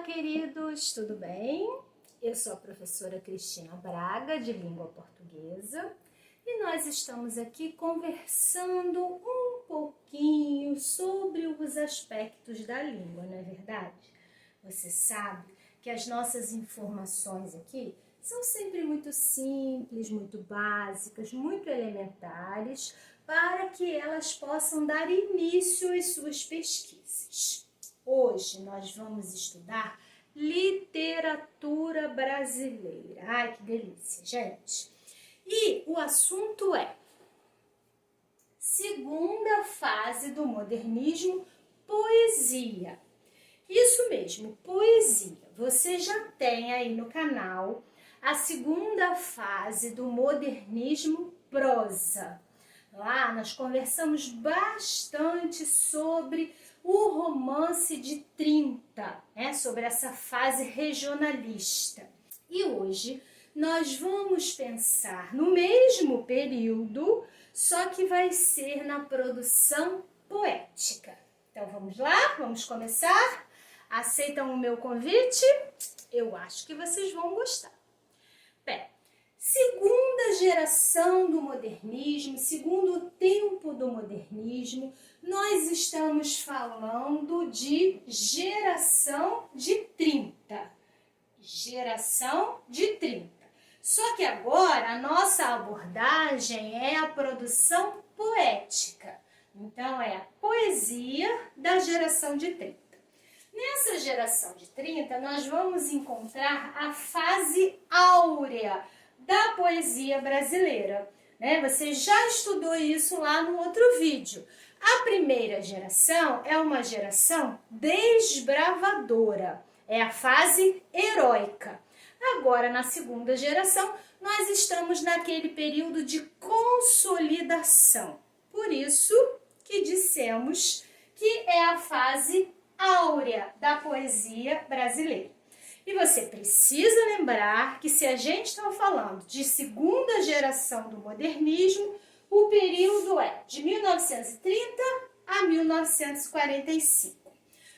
Queridos, tudo bem? Eu sou a professora Cristina Braga, de Língua Portuguesa, e nós estamos aqui conversando um pouquinho sobre os aspectos da língua, não é verdade? Você sabe que as nossas informações aqui são sempre muito simples, muito básicas, muito elementares, para que elas possam dar início às suas pesquisas. Hoje nós vamos estudar literatura brasileira. Ai, que delícia, gente! E o assunto é segunda fase do modernismo, poesia. Isso mesmo, poesia. Você já tem aí no canal a segunda fase do modernismo, prosa. Lá nós conversamos bastante sobre o romance de 30, né? Sobre essa fase regionalista. E hoje nós vamos pensar no mesmo período, só que vai ser na produção poética. Então vamos lá? Vamos começar? Aceitam o meu convite? Eu acho que vocês vão gostar. Bem, segunda geração do modernismo, segundo tempo do modernismo, nós estamos falando de geração de 30. Geração de 30. Só que agora a nossa abordagem é a produção poética. Então é a poesia da geração de 30. Nessa geração de 30, nós vamos encontrar a fase áurea da poesia brasileira, né? Você já estudou isso lá no outro vídeo. A primeira geração é uma geração desbravadora, é a fase heróica. Agora, na segunda geração, nós estamos naquele período de consolidação. Por isso que dissemos que é a fase áurea da poesia brasileira. E você precisa lembrar que se a gente está falando de segunda geração do modernismo, o período é de 1930 a 1945.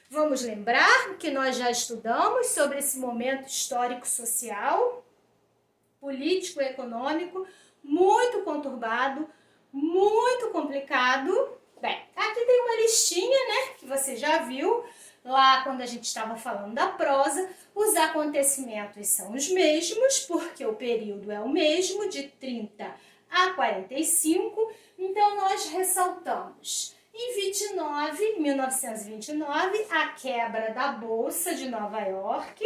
Vamos lembrar que nós já estudamos sobre esse momento histórico-social, político-econômico, muito conturbado, muito complicado. Bem, aqui tem uma listinha, né, que você já viu lá quando a gente estava falando da prosa. Os acontecimentos são os mesmos, porque o período é o mesmo, de 30 a 45. Então, nós ressaltamos em 1929, a quebra da Bolsa de Nova York,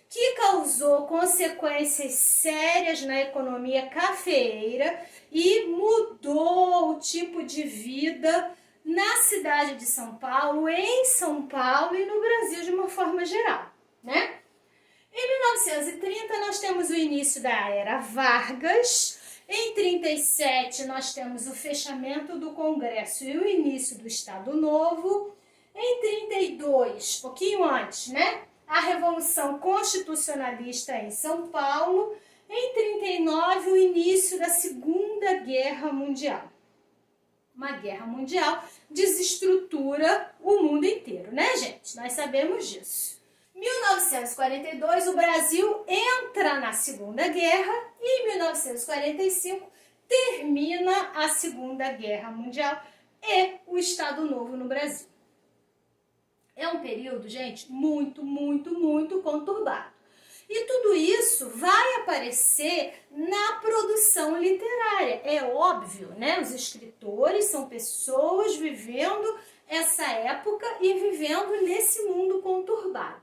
que causou consequências sérias na economia cafeeira e mudou o tipo de vida na cidade de São Paulo, em São Paulo e no Brasil de uma forma geral, né? Em 1930 nós temos o início da Era Vargas. Em 37 nós temos o fechamento do Congresso e o início do Estado Novo. Em 32, pouquinho antes, né? A Revolução Constitucionalista em São Paulo. Em 39, o início da Segunda Guerra Mundial. Uma guerra mundial desestrutura o mundo inteiro, né, gente? Nós sabemos disso. Em 1942, o Brasil entra na Segunda Guerra e em 1945 termina a Segunda Guerra Mundial e o Estado Novo no Brasil. É um período, gente, muito conturbado. E tudo isso vai aparecer na produção literária. É óbvio, né? Os escritores são pessoas vivendo essa época e vivendo nesse mundo conturbado.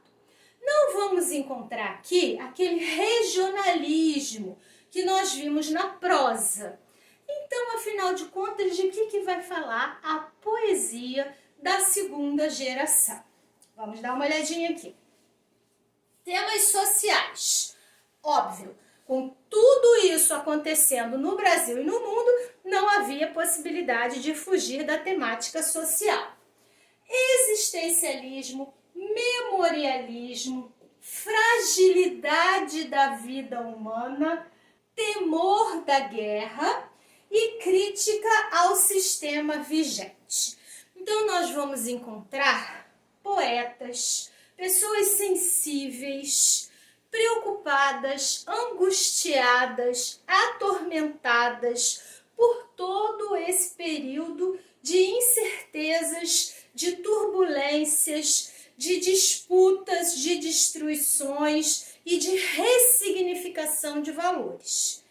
Não vamos encontrar aqui aquele regionalismo que nós vimos na prosa. Então, afinal de contas, de que vai falar a poesia da segunda geração? Vamos dar uma olhadinha aqui. Temas sociais. Óbvio, com tudo isso acontecendo no Brasil e no mundo, não havia possibilidade de fugir da temática social. Existencialismo, memorialismo, fragilidade da vida humana, temor da guerra e crítica ao sistema vigente. Então, nós vamos encontrar poetas, pessoas sensíveis, preocupadas, angustiadas, atormentadas por todo esse período de incertezas, de turbulências, de disputas, de destruições e de ressignificação de valores.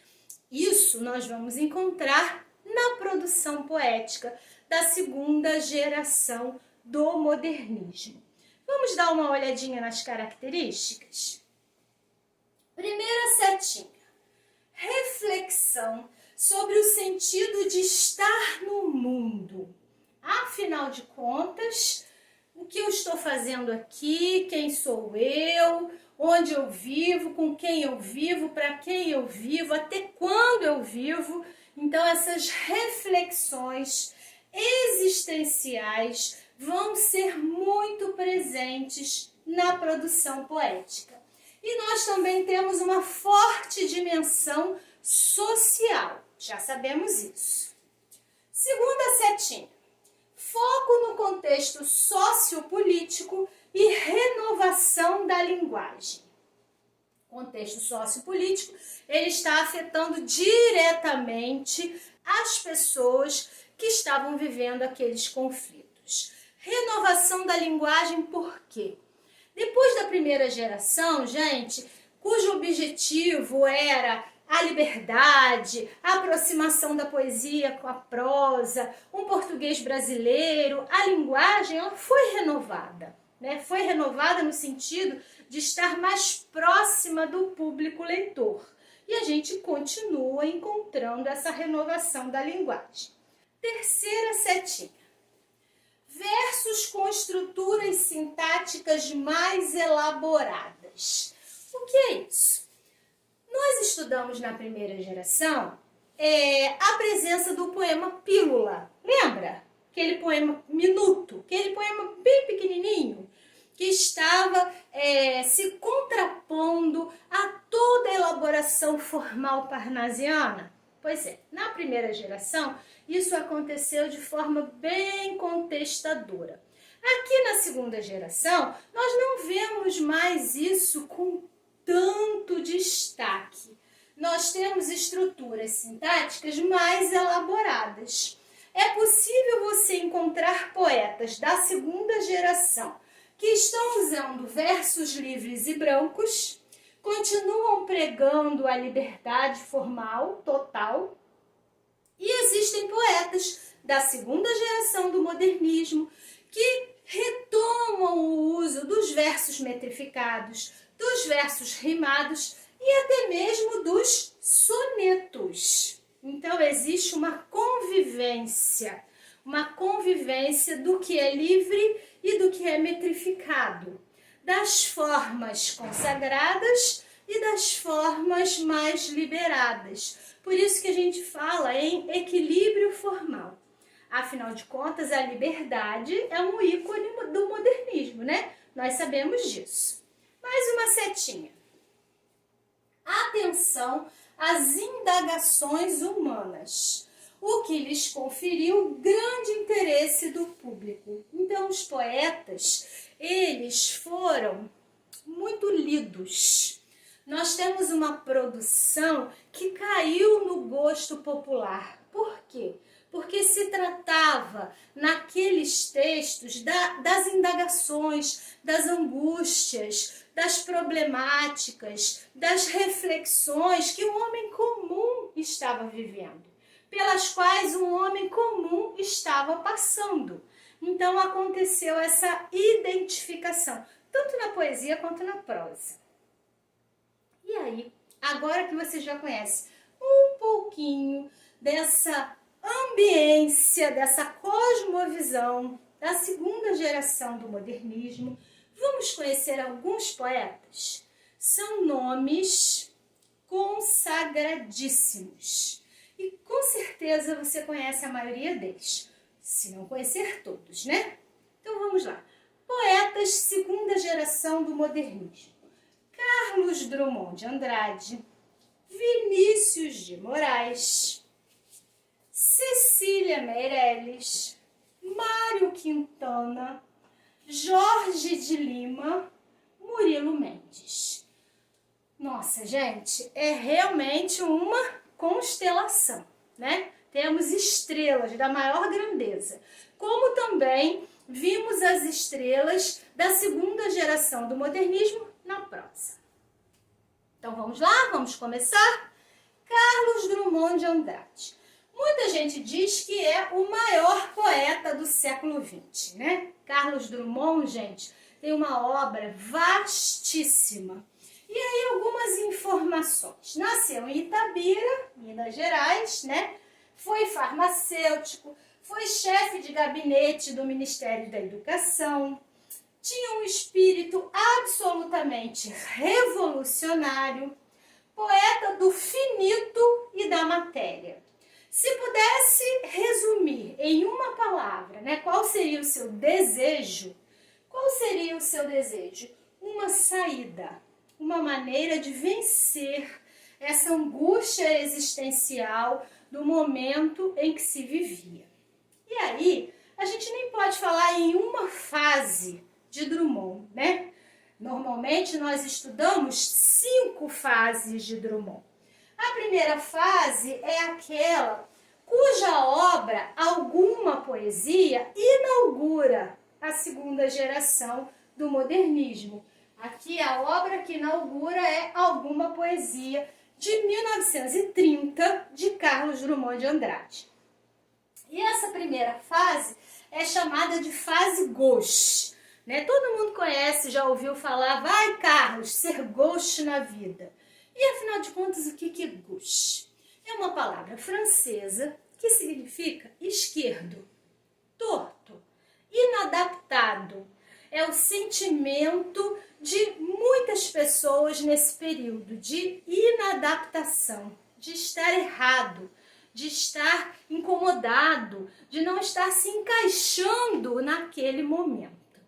Isso nós vamos encontrar na produção poética da segunda geração do modernismo. Vamos dar uma olhadinha nas características? Primeira setinha, reflexão sobre o sentido de estar no mundo. Afinal de contas, o que eu estou fazendo aqui, quem sou eu, onde eu vivo, com quem eu vivo, para quem eu vivo, até quando eu vivo. Então, essas reflexões existenciais vão ser muito presentes na produção poética. E nós também temos uma forte dimensão social, já sabemos isso. Segunda setinha, foco no contexto sociopolítico e renovação da linguagem. O contexto sociopolítico, ele está afetando diretamente as pessoas que estavam vivendo aqueles conflitos. Renovação da linguagem por quê? Depois da primeira geração, gente, cujo objetivo era a liberdade, a aproximação da poesia com a prosa, um português brasileiro, a linguagem ela foi renovada, né? Foi renovada no sentido de estar mais próxima do público leitor. E a gente continua encontrando essa renovação da linguagem. Terceira setinha. Versos com estruturas sintáticas mais elaboradas. O que é isso? Nós estudamos na primeira geração a presença do poema Pílula. Lembra? Aquele poema minuto, aquele poema bem pequenininho, que estava se contrapondo a toda a elaboração formal parnasiana. Pois é, na primeira geração, isso aconteceu de forma bem contestadora. Aqui na segunda geração, nós não vemos mais isso com tanto destaque. Nós temos estruturas sintáticas mais elaboradas. É possível você encontrar poetas da segunda geração que estão usando versos livres e brancos, continuam pregando a liberdade formal, total, e existem poetas da segunda geração do modernismo que retomam o uso dos versos metrificados, dos versos rimados e até mesmo dos sonetos. Então existe uma convivência do que é livre e do que é metrificado, das formas consagradas e das formas mais liberadas. Por isso que a gente fala em equilíbrio formal. Afinal de contas, a liberdade é um ícone do modernismo, né? Nós sabemos disso. Mais uma setinha. Atenção às indagações humanas, o que lhes conferiu grande interesse do público. Então, os poetas, eles foram muito lidos. Nós temos uma produção que caiu no gosto popular. Por quê? Porque se tratava, naqueles textos, das indagações, das angústias, das problemáticas, das reflexões que um homem comum estava vivendo, pelas quais um homem comum estava passando. Então aconteceu essa identificação, tanto na poesia quanto na prosa. E aí, agora que você já conhece um pouquinho dessa ambiência, dessa cosmovisão da segunda geração do modernismo, vamos conhecer alguns poetas. São nomes consagradíssimos. E com certeza você conhece a maioria deles, se não conhecer todos, né? Então vamos lá. Poetas segunda geração do modernismo. Carlos Drummond de Andrade, Vinícius de Moraes, Cecília Meirelles, Mário Quintana, Jorge de Lima Nossa, gente, é realmente uma constelação, né? Temos estrelas da maior grandeza, como também vimos as estrelas da segunda geração do modernismo na prosa. Então vamos lá, vamos começar? Carlos Drummond de Andrade. Muita gente diz que é o maior poeta do século XX, né? Carlos Drummond, gente, tem uma obra vastíssima. E aí algumas informações. Nasceu em Itabira, Minas Gerais, né? Foi farmacêutico, foi chefe de gabinete do Ministério da Educação, tinha um espírito absolutamente revolucionário, poeta do finito e da matéria. Se pudesse resumir em uma palavra, né, qual seria o seu desejo? Qual seria o seu desejo? Uma saída, uma maneira de vencer essa angústia existencial do momento em que se vivia. E aí, a gente nem pode falar em uma fase de Drummond, né? Normalmente nós estudamos 5 fases de Drummond. A primeira fase é aquela cuja obra, alguma poesia, inaugura a segunda geração do modernismo. Aqui a obra que inaugura é Alguma Poesia, de 1930, de Carlos Drummond de Andrade. E essa primeira fase é chamada de fase gauche, né? Todo mundo conhece, já ouviu falar, vai Carlos, ser gauche na vida. E afinal de contas, o que é gauche? É uma palavra francesa que significa esquerdo, torto, inadaptado. É o sentimento de muitas pessoas nesse período de inadaptação, de estar errado, de estar incomodado, de não estar se encaixando naquele momento.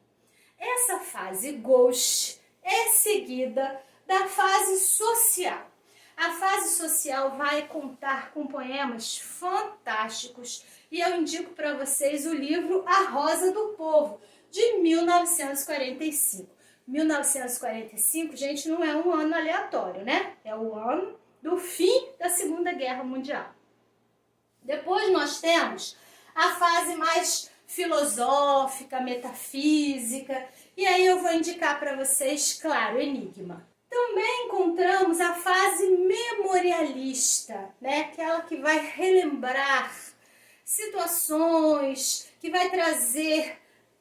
Essa fase gauche é seguida da fase social. A fase social vai contar com poemas fantásticos e eu indico para vocês o livro A Rosa do Povo, de 1945. 1945, gente, não é um ano aleatório, né? É o ano do fim da Segunda Guerra Mundial. Depois nós temos a fase mais filosófica, metafísica, e aí eu vou indicar para vocês, claro, Enigma. Também encontramos a fase memorialista, né? Aquela que vai relembrar situações, que vai trazer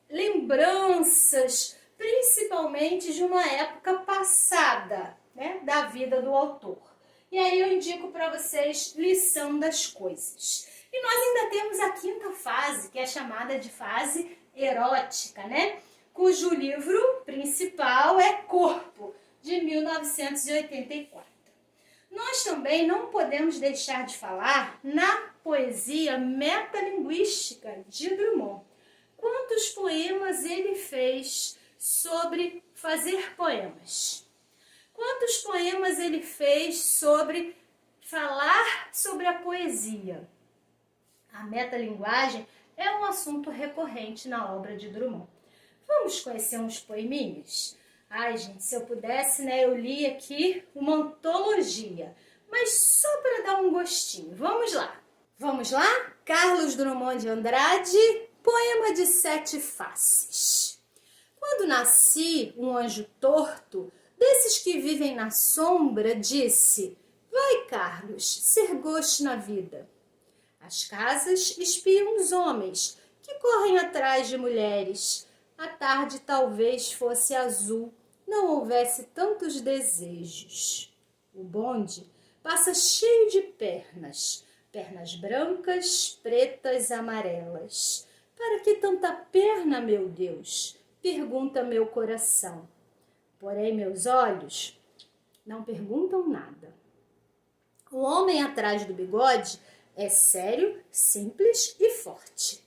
lembranças, principalmente de uma época passada, né? Da vida do autor. E aí eu indico para vocês Lição das Coisas. E nós ainda temos a quinta fase, que é chamada de fase erótica, né? Cujo livro principal é Corpo, de 1984. Nós também não podemos deixar de falar na poesia metalinguística de Drummond. Quantos poemas ele fez sobre fazer poemas? Quantos poemas ele fez sobre falar sobre a poesia? A metalinguagem é um assunto recorrente na obra de Drummond. Vamos conhecer uns poeminhos? Ai, gente, se eu pudesse, né, eu li aqui uma antologia, mas só para dar um gostinho. Vamos lá? Vamos lá? Carlos Drummond de Andrade, Poema de 7 Faces. Quando nasci, um anjo torto, desses que vivem na sombra, disse: vai, Carlos, ser gauche na vida. As casas espiam os homens que correm atrás de mulheres. A tarde talvez fosse azul, não houvesse tantos desejos. O bonde passa cheio de pernas, pernas brancas, pretas, amarelas. Para que tanta perna, meu Deus? Pergunta meu coração. Porém, meus olhos não perguntam nada. O homem atrás do bigode é sério, simples e forte.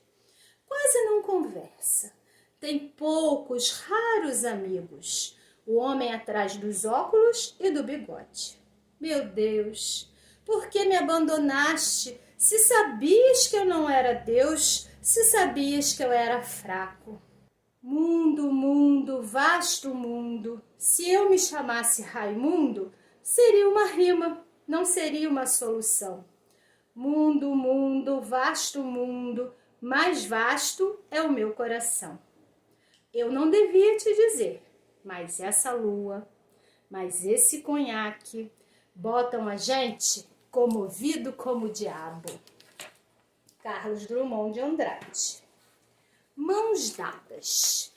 Quase não conversa. Tem poucos, raros amigos. O homem atrás dos óculos e do bigode. Meu Deus, por que me abandonaste? Se sabias que eu não era Deus, se sabias que eu era fraco. Mundo, mundo, vasto mundo, se eu me chamasse Raimundo, seria uma rima, não seria uma solução. Mundo, mundo, vasto mundo, mais vasto é o meu coração. Eu não devia te dizer, mas essa lua, mas esse conhaque, botam a gente comovido como o diabo. Carlos Drummond de Andrade. Mãos dadas.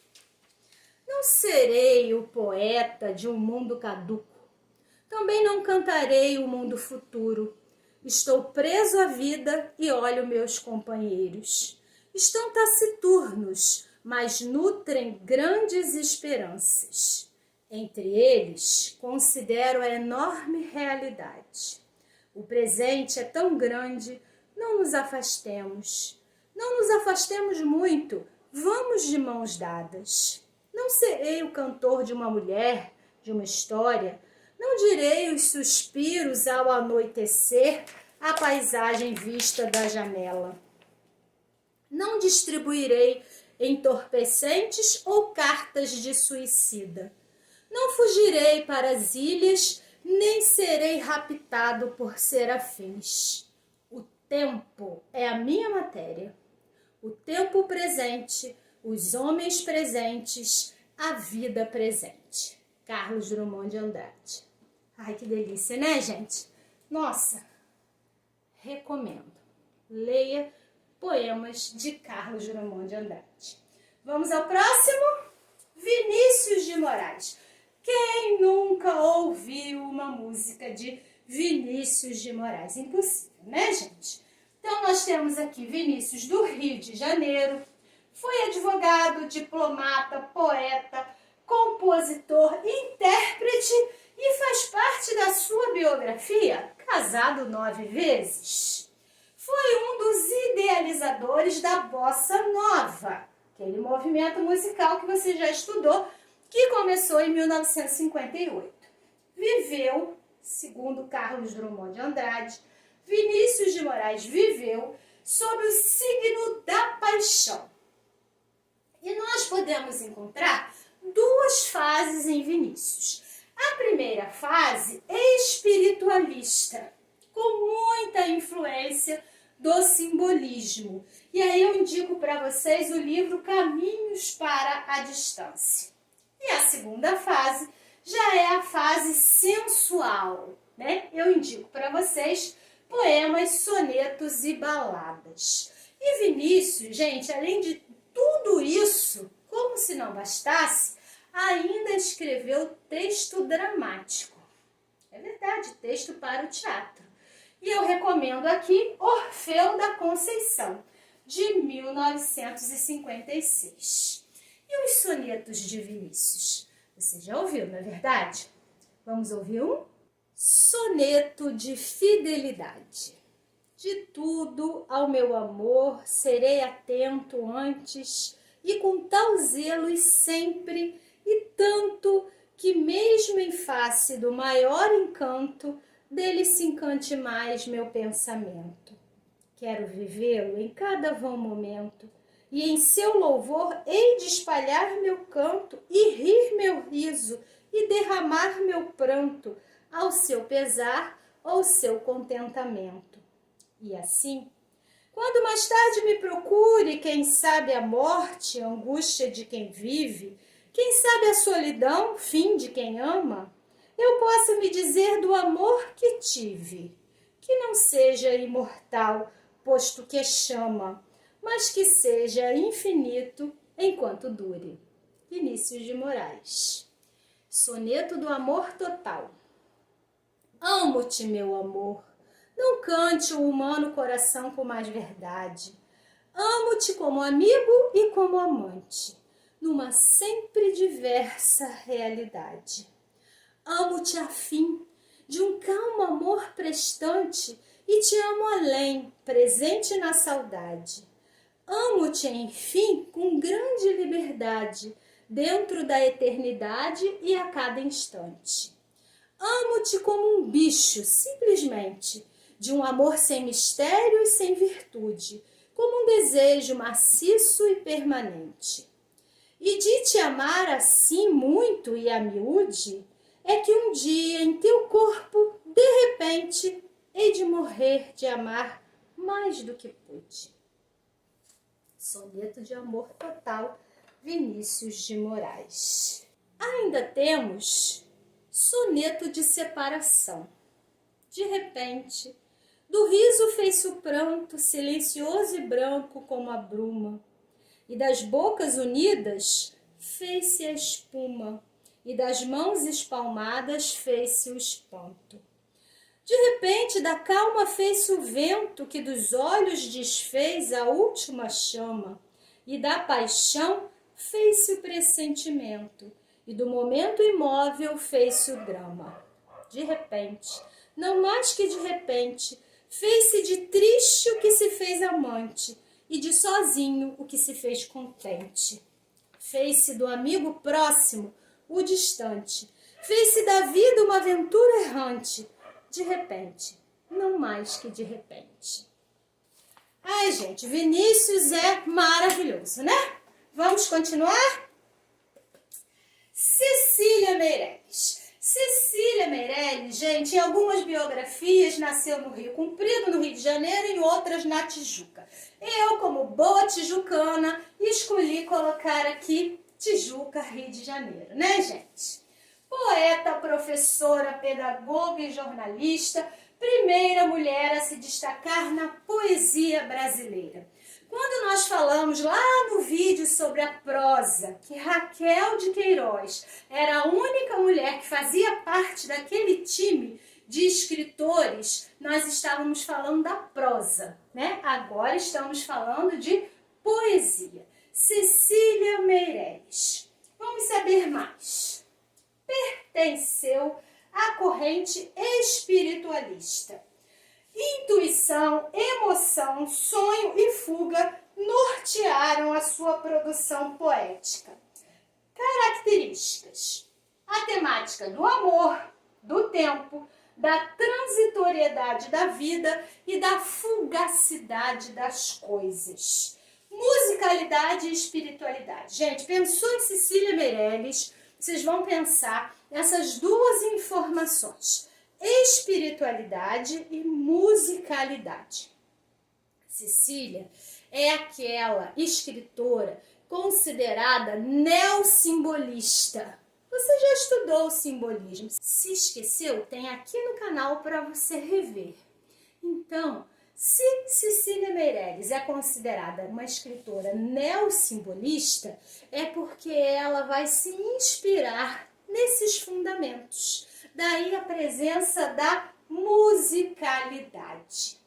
Não serei o poeta de um mundo caduco. Também não cantarei o mundo futuro. Estou preso à vida e olho meus companheiros. Estão taciturnos, mas nutrem grandes esperanças. Entre eles, considero a enorme realidade. O presente é tão grande, não nos afastemos. Não nos afastemos muito, vamos de mãos dadas. Não serei o cantor de uma mulher, de uma história. Não direi os suspiros ao anoitecer, a paisagem vista da janela. Não distribuirei entorpecentes ou cartas de suicida. Não fugirei para as ilhas, nem serei raptado por serafins. O tempo é a minha matéria. O tempo presente, os homens presentes, a vida presente. Carlos Drummond de Andrade. Ai, que delícia, né, gente? Nossa, recomendo. Leia poemas de Carlos Drummond de Andrade. Vamos ao próximo? Vinícius de Moraes. Quem nunca ouviu uma música de Vinícius de Moraes? Impossível, né, gente? Então, nós temos aqui Vinícius do Rio de Janeiro. Foi advogado, diplomata, poeta, compositor, intérprete e faz parte da sua biografia, casado 9 vezes. Foi um dos idealizadores da Bossa Nova, aquele movimento musical que você já estudou, que começou em 1958. Viveu, segundo Carlos Drummond de Andrade, Vinícius de Moraes viveu sob o signo da paixão. E nós podemos encontrar duas fases em Vinícius. A primeira fase é espiritualista, com muita influência do simbolismo. E aí eu indico para vocês o livro Caminhos para a Distância. E a segunda fase já é a fase sensual, né? Eu indico para vocês poemas, sonetos e baladas. E Vinícius, gente, além de tudo isso, como se não bastasse, ainda escreveu texto dramático. É verdade, texto para o teatro. E eu recomendo aqui Orfeu da Conceição, de 1956. E os sonetos de Vinícius? Você já ouviu, não é verdade? Vamos ouvir um? Soneto de fidelidade. De tudo ao meu amor serei atento antes e com tal zelo e sempre e tanto que mesmo em face do maior encanto dele se encante mais meu pensamento. Quero vivê-lo em cada vão momento e em seu louvor hei de espalhar meu canto e rir meu riso e derramar meu pranto ao seu pesar ou seu contentamento. E assim, quando mais tarde me procure, quem sabe a morte, a angústia de quem vive, quem sabe a solidão, fim de quem ama, eu possa me dizer do amor que tive, que não seja imortal, posto que chama, mas que seja infinito enquanto dure. Vinícius de Moraes. Soneto do amor total. Amo-te, meu amor, não cante o humano coração com mais verdade. Amo-te como amigo e como amante, numa sempre diversa realidade. Amo-te a fim de um calmo amor prestante e te amo além, presente na saudade. Amo-te, enfim, com grande liberdade, dentro da eternidade e a cada instante. Amo-te como um bicho, simplesmente, de um amor sem mistério e sem virtude, como um desejo maciço e permanente. E de te amar assim muito e a miúde, é que um dia em teu corpo, de repente, hei de morrer de amar mais do que pude. Soneto de amor total, Vinícius de Moraes. Ainda temos soneto de separação. De repente, do riso fez-se o pranto, silencioso e branco como a bruma, e das bocas unidas fez-se a espuma, e das mãos espalmadas fez-se o espanto. De repente, da calma fez-se o vento, que dos olhos desfez a última chama, e da paixão fez-se o pressentimento, e do momento imóvel fez-se o drama. De repente, não mais que de repente, fez-se de triste o que se fez amante, e de sozinho o que se fez contente. Fez-se do amigo próximo o distante, fez-se da vida uma aventura errante, de repente, não mais que de repente. Ai, gente, Vinícius é maravilhoso, né? Vamos continuar? Cecília Meirelles. Cecília Meirelles, gente, em algumas biografias nasceu no Rio Comprido, no Rio de Janeiro, e em outras na Tijuca. Eu, como boa tijucana, escolhi colocar aqui Tijuca, Rio de Janeiro, né, gente? Poeta, professora, pedagoga e jornalista, primeira mulher a se destacar na poesia brasileira. Quando nós falamos lá no vídeo sobre a prosa, que Raquel de Queiroz era a única mulher que fazia parte daquele time de escritores, nós estávamos falando da prosa, né? Agora estamos falando de poesia. Cecília Meirelles. Vamos saber mais. Pertenceu à corrente espiritualista. Intuição, emoção, sonho e fuga nortearam a sua produção poética. Características: a temática do amor, do tempo, da transitoriedade da vida e da fugacidade das coisas. Musicalidade e espiritualidade. Gente, pensou em Cecília Meirelles, vocês vão pensar nessas duas informações: espiritualidade e musicalidade. Cecília é aquela escritora considerada neossimbolista. Você já estudou o simbolismo? Se esqueceu, tem aqui no canal para você rever. Então, se Cecília Meirelles é considerada uma escritora neossimbolista, é porque ela vai se inspirar nesses fundamentos. Daí a presença da musicalidade.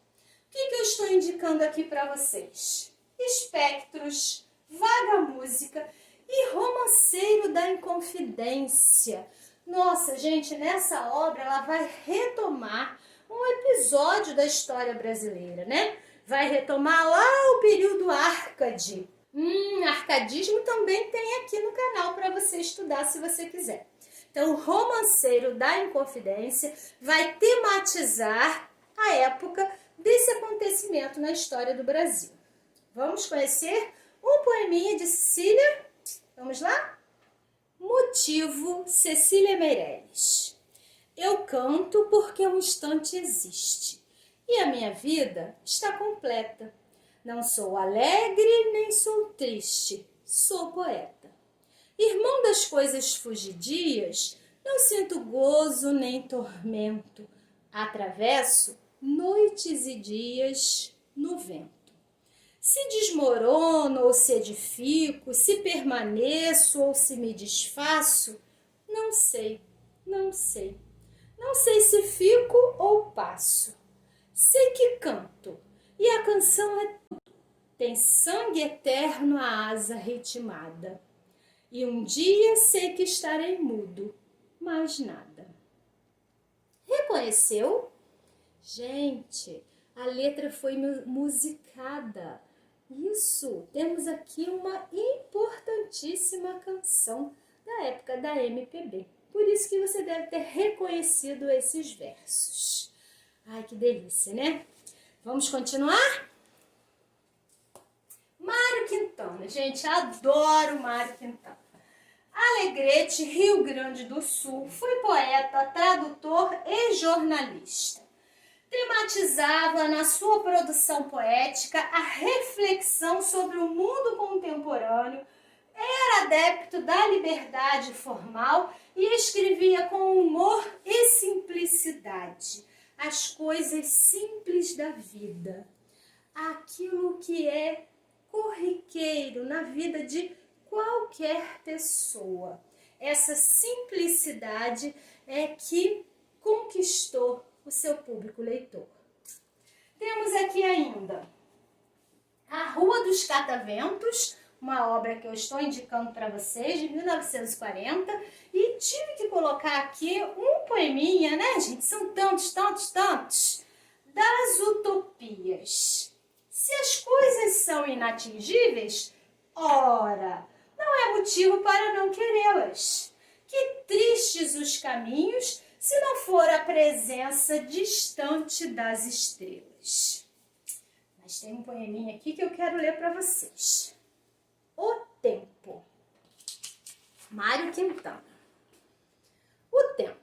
O que eu estou indicando aqui para vocês? Espectros, vaga música e romanceiro da Inconfidência. Nossa, gente, nessa obra ela vai retomar um episódio da história brasileira, né? Vai retomar lá o período Árcade. Arcadismo também tem aqui no canal para você estudar se você quiser. Então, o romanceiro da Inconfidência vai tematizar a época desse acontecimento na história do Brasil. Vamos conhecer um poeminha de Cecília? Vamos lá? Motivo, Cecília Meirelles. Eu canto porque um instante existe, e a minha vida está completa. Não sou alegre, nem sou triste, sou poeta. Irmão das coisas fugidias, não sinto gozo nem tormento. Atravesso noites e dias no vento. Se desmorono ou se edifico, se permaneço ou se me desfaço, não sei, não sei. Não sei se fico ou passo. Sei que canto, e a canção é tudo. Tem sangue eterno a asa ritmada. E um dia sei que estarei mudo, mais nada. Reconheceu? Gente, a letra foi musicada. Isso, temos aqui uma importantíssima canção da época da MPB. Por isso que você deve ter reconhecido esses versos. Ai, que delícia, né? Vamos continuar? Mário Quintana. Gente, adoro Mário Quintana. Alegrete, Rio Grande do Sul. Foi poeta, tradutor e jornalista. Tematizava na sua produção poética a reflexão sobre o mundo contemporâneo, era adepto da liberdade formal e escrevia com humor e simplicidade as coisas simples da vida, aquilo que é corriqueiro na vida de qualquer pessoa. Essa simplicidade é que conquistou o seu público leitor. Temos aqui ainda A Rua dos Cataventos, uma obra que eu estou indicando para vocês, de 1940, e tive que colocar aqui um poeminha, né, gente? São tantos, das utopias. Se as coisas são inatingíveis, ora, não é motivo para não querê-las. Que tristes os caminhos, se não for a presença distante das estrelas. Mas tem um poeminha aqui que eu quero ler para vocês. O Tempo. Mário Quintana. O tempo.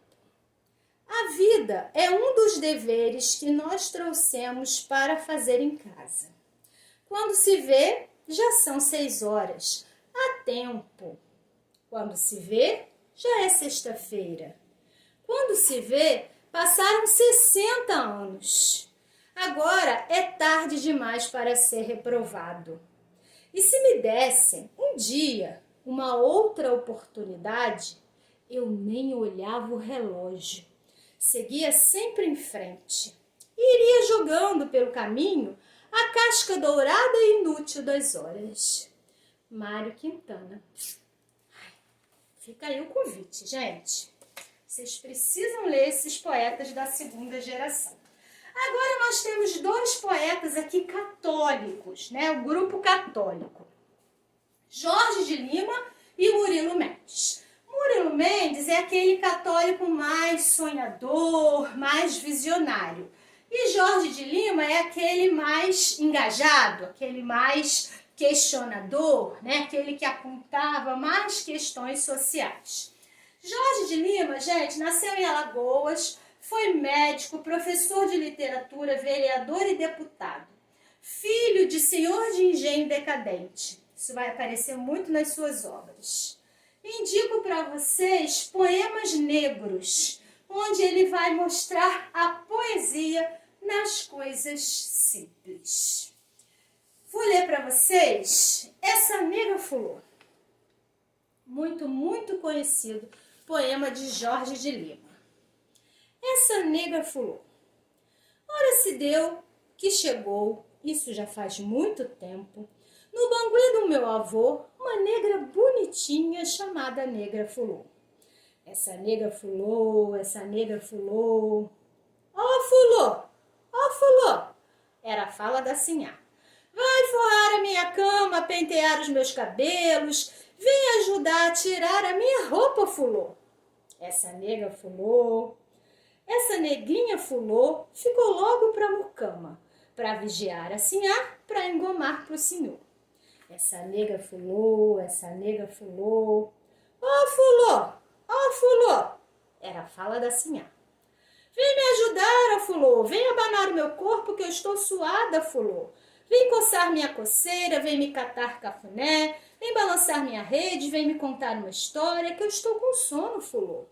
A vida é um dos deveres que nós trouxemos para fazer em casa. Quando se vê, já são 6 horas. Há tempo. Quando se vê, já é sexta-feira. Quando se vê, passaram 60 anos. Agora é tarde demais para ser reprovado. E se me dessem um dia uma outra oportunidade, eu nem olhava o relógio. Seguia sempre em frente. E iria jogando pelo caminho a casca dourada e inútil das horas. Mário Quintana. Fica aí o convite, gente. Vocês precisam ler esses poetas da segunda geração. Agora nós temos 2 poetas aqui católicos, né? O grupo católico. Jorge de Lima e Murilo Mendes. Murilo Mendes é aquele católico mais sonhador, mais visionário. E Jorge de Lima é aquele mais engajado, aquele mais questionador, né? Aquele que apontava mais questões sociais. Jorge de Lima, gente, nasceu em Alagoas, foi médico, professor de literatura, vereador e deputado. Filho de senhor de engenho decadente. Isso vai aparecer muito nas suas obras. Indico para vocês Poemas Negros, onde ele vai mostrar a poesia nas coisas simples. Vou ler para vocês Essa Nega Fulô. Muito conhecido poema de Jorge de Lima. Essa nega fulô. Ora se deu que chegou, isso já faz muito tempo, no banguê do meu avô, uma negra bonitinha chamada Negra Fulô. Essa nega fulô, essa nega fulô. Ó fulô, ó fulô, era a fala da sinhá. Vai forrar a minha cama, pentear os meus cabelos, vem ajudar a tirar a minha roupa, fulô. Essa nega fulô. Essa negrinha fulô ficou logo para a mucama, para vigiar a sinhá, para engomar pro senhor. Essa nega fulô, essa nega fulô. Ó fulô, ó fulô, era a fala da sinhá. Vem me ajudar, ó fulô, vem abanar o meu corpo que eu estou suada, fulô. Vem coçar minha coceira, vem me catar cafuné, vem balançar minha rede, vem me contar uma história que eu estou com sono, fulô.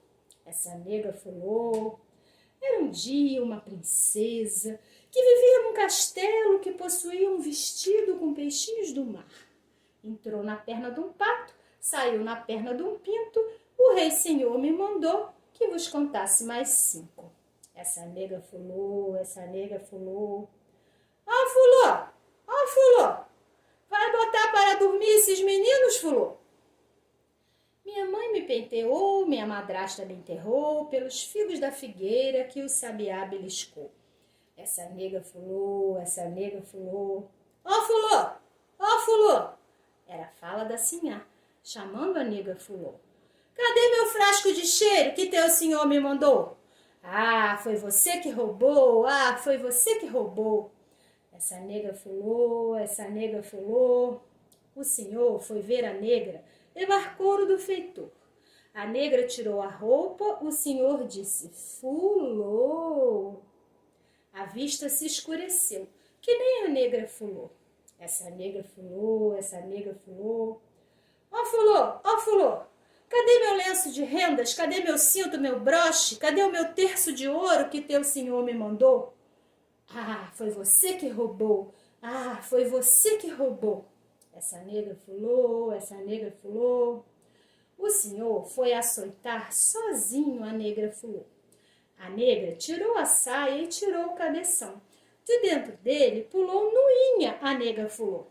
Essa nega fulô. Era um dia uma princesa que vivia num castelo que possuía um vestido com peixinhos do mar. Entrou na perna de um pato, saiu na perna de um pinto, o rei senhor me mandou que vos contasse mais 5. Essa nega fulô, essa nega fulô. Ó fulô, ó fulô, vai botar para dormir esses meninos, fulô? Minha mãe me penteou, minha madrasta me enterrou pelos figos da figueira que o sabiá beliscou. Essa nega fulô, essa nega fulô. Ó fulô, ó fulô, era a fala da sinhá, chamando a nega fulô. Cadê meu frasco de cheiro que teu senhor me mandou? Ah, foi você que roubou, ah, foi você que roubou. Essa nega fulô, essa nega fulô. O senhor foi ver a negra embarcou do feitor. A negra tirou a roupa, o senhor disse, fulô. A vista se escureceu, que nem a negra fulô. Essa negra fulô, essa negra fulô. Ó fulô, cadê meu lenço de rendas? Cadê meu cinto, meu broche? Cadê o meu terço de ouro que teu senhor me mandou? Ah, foi você que roubou. Ah, foi você que roubou. Essa negra fulô, essa negra fulô. O senhor foi açoitar sozinho a negra fulô. A negra tirou a saia e tirou o cabeção. De dentro dele pulou nuinha a negra fulô.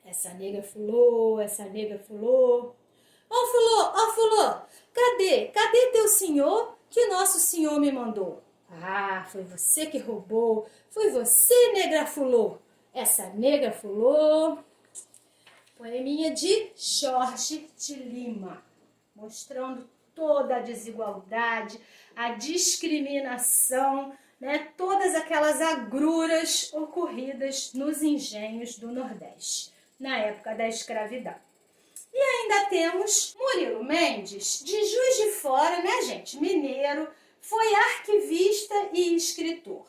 Essa negra fulô, essa negra fulô. Ó fulô, cadê teu senhor que nosso senhor me mandou? Ah, foi você que roubou, foi você, negra fulô. Essa negra fulô. Poeminha de Jorge de Lima, mostrando toda a desigualdade, a discriminação, né, todas aquelas agruras ocorridas nos engenhos do Nordeste, na época da escravidão. E ainda temos Murilo Mendes, de Juiz de Fora, né, gente, mineiro, foi arquivista e escritor.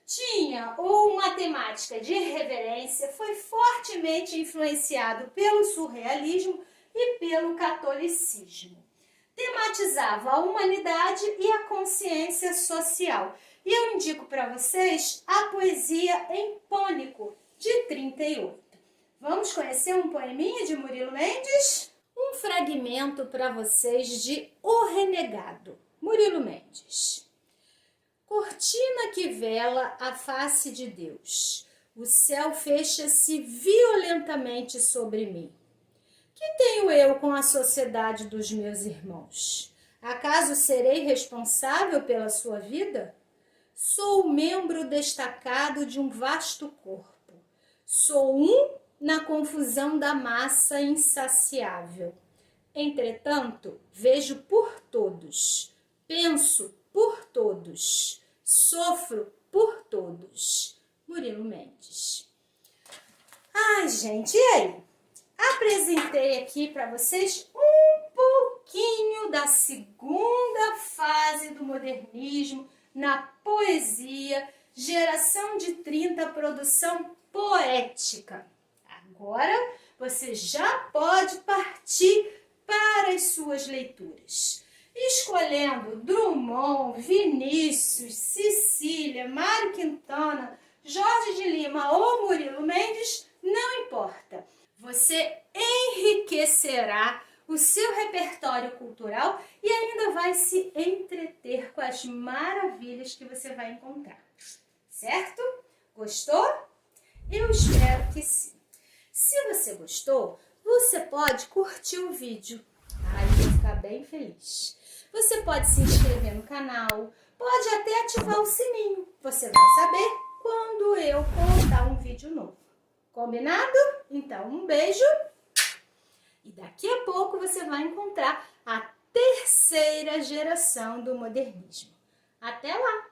Tinha uma temática de irreverência, foi fortemente influenciado pelo surrealismo e pelo catolicismo. Tematizava a humanidade e a consciência social. E eu indico para vocês a poesia em Pânico, de 38. Vamos conhecer um poeminha de Murilo Mendes? Um fragmento para vocês de O Renegado, Murilo Mendes. Cortina que vela a face de Deus, o céu fecha-se violentamente sobre mim. Que tenho eu com a sociedade dos meus irmãos? Acaso serei responsável pela sua vida? Sou membro destacado de um vasto corpo. Sou um na confusão da massa insaciável. Entretanto, vejo por todos, penso por todos, sofro por todos. Murilo Mendes. Ai, gente, e aí? Apresentei aqui para vocês um pouquinho da segunda fase do modernismo na poesia, geração de 30, produção poética. Agora você já pode partir para as suas leituras. Escolhendo Drummond, Vinícius, Cecília, Mário Quintana, Jorge de Lima ou Murilo Mendes, não importa. Você enriquecerá o seu repertório cultural e ainda vai se entreter com as maravilhas que você vai encontrar. Certo? Gostou? Eu espero que sim. Se você gostou, você pode curtir o vídeo. Eu vou ficar bem feliz. Você pode se inscrever no canal, pode até ativar o sininho. Você vai saber quando eu colocar um vídeo novo. Combinado? Então, um beijo. E daqui a pouco você vai encontrar a terceira geração do modernismo. Até lá!